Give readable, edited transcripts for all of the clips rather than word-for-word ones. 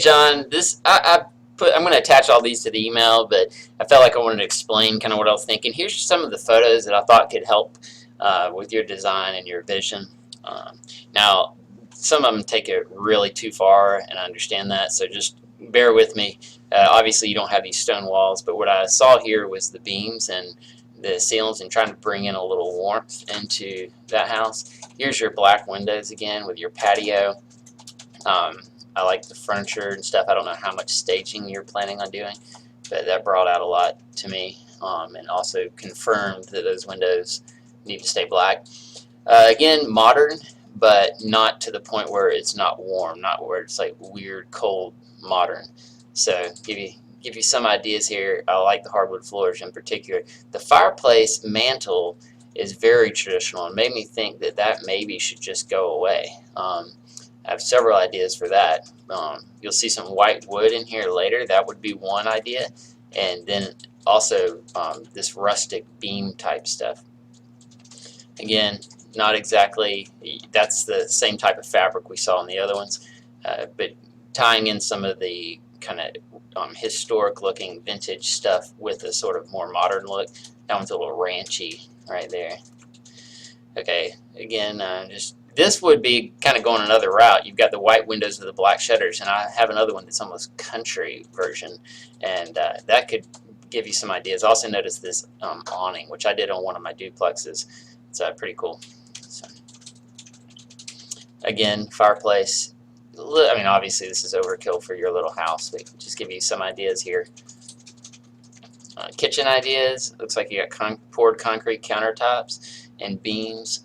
John, I'm going to attach all these to the email, but I felt like I wanted to explain kind of what I was thinking. Here's some of the photos that I thought could help with your design and your vision. Now, some of them take it really too far, and I understand that, so just bear with me. Obviously, you don't have these stone walls, but what I saw here was the beams and the ceilings and trying to bring in a little warmth into that house. Here's your black windows again with your patio. I like the furniture and stuff. I don't know how much staging you're planning on doing, but that brought out a lot to me, and also confirmed that those windows need to stay black. Again, modern, but not to the point where it's not warm, not where it's like weird, cold, modern. So give you some ideas here. I like the hardwood floors in particular. The fireplace mantle is very traditional and made me think that that maybe should just go away. I have several ideas for that. You'll see some white wood in here later. That would be one idea. And then also this rustic beam type stuff. Again, not exactly, that's the same type of fabric we saw in the other ones, but tying in some of the kind of historic looking vintage stuff with a sort of more modern look. That one's a little ranchy right there. Okay, again, this would be kind of going another route. You've got the white windows with the black shutters, and I have another one that's almost country version, and that could give you some ideas. Also notice this awning, which I did on one of my duplexes. It's pretty cool. So, again, fireplace. I mean, obviously this is overkill for your little house, but just give you some ideas here. Kitchen ideas. Looks like you got poured concrete countertops and beams.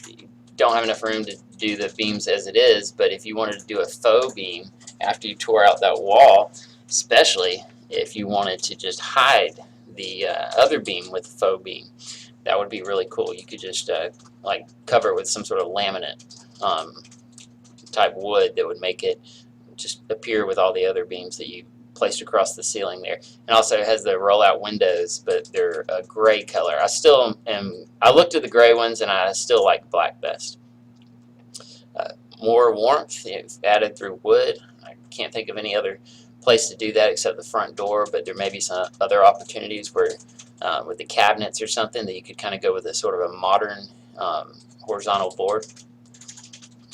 You don't have enough room to do the beams as it is, but if you wanted to do a faux beam after you tore out that wall, especially if you wanted to just hide the other beam with a faux beam, that would be really cool. You could just like cover it with some sort of laminate type wood that would make it just appear with all the other beams that you placed across the ceiling there. And also it has the rollout windows, but they're a gray color. I looked at the gray ones and I still like black best. More warmth added through wood. I can't think of any other place to do that except the front door, but there may be some other opportunities where with the cabinets or something that you could kind of go with a sort of a modern horizontal board.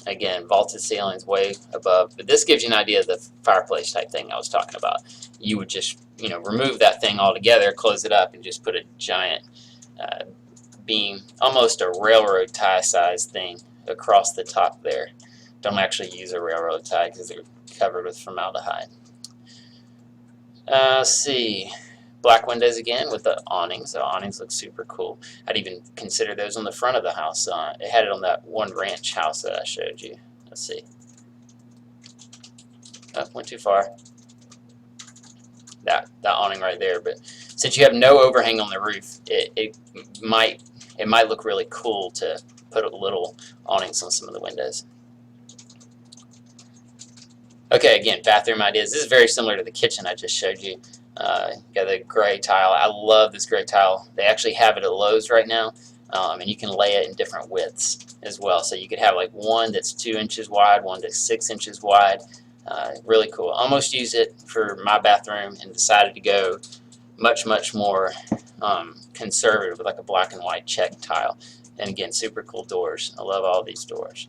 Again, vaulted ceilings way above, but this gives you an idea of the fireplace type thing I was talking about. You would just, remove that thing altogether, close it up, and just put a giant beam, almost a railroad tie size thing across the top there. Don't actually use a railroad tie because they're covered with formaldehyde. Let's see. Black windows again with the awnings. The awnings look super cool. I'd even consider those on the front of the house. It had it on that one ranch house that I showed you. Let's see. Oh, went too far. That awning right there. But since you have no overhang on the roof, it might look really cool to put a little awnings on some of the windows. Okay, again, bathroom ideas. This is very similar to the kitchen I just showed you. Got the gray tile. I love this gray tile. They actually have it at Lowe's right now, and you can lay it in different widths as well. So you could have like one that's 2 inches wide, one that's 6 inches wide. Really cool. Almost used it for my bathroom and decided to go much more conservative with like a black and white check tile. And again, super cool doors. I love all these doors.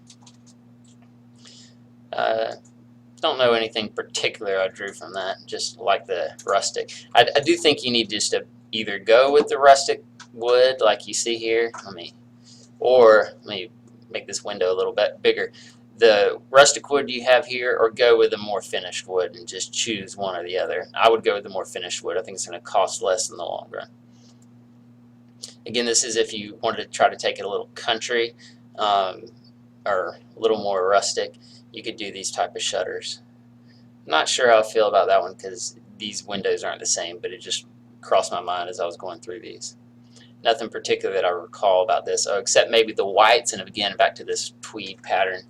Don't know anything particular I drew from that, just like the rustic. I do think you need just to either go with the rustic wood like you see here, or let me make this window a little bit bigger. The rustic wood you have here, or go with the more finished wood and just choose one or the other. I would go with the more finished wood. I think it's going to cost less in the long run. Again, this is if you wanted to try to take it a little country or a little more rustic. You could do these type of shutters. Not sure how I feel about that one because these windows aren't the same, but it just crossed my mind as I was going through these. Nothing particular that I recall about this, except maybe the whites, and again, back to this tweed pattern.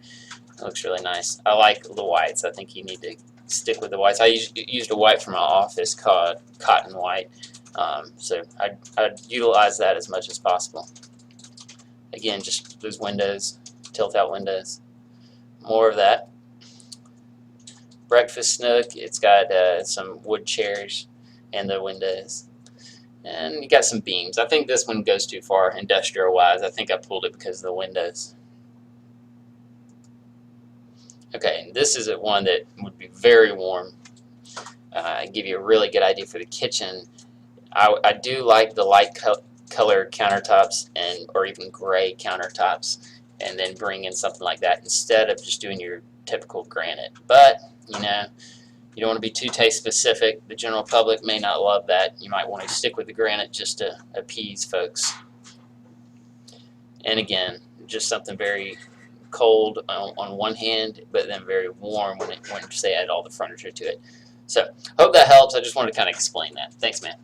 It looks really nice. I like the whites. I think you need to stick with the whites. I used a white from my office called cotton white, so I'd utilize that as much as possible. Again, just those windows, tilt out windows. More of that. breakfast nook. It's got some wood chairs in the windows. And you got some beams. I think this one goes too far industrial-wise. I think I pulled it because of the windows. Okay, this is one that would be very warm. Give you a really good idea for the kitchen. I do like the light color countertops or even gray countertops, and then bring in something like that instead of just doing your typical granite. But you know, you don't want to be too taste specific. The general public may not love that. You might want to stick with the granite just to appease folks. And again, just something very cold on one hand, but then very warm when you say add all the furniture to it. So, hope that helps. I just wanted to kind of explain that. Thanks, man.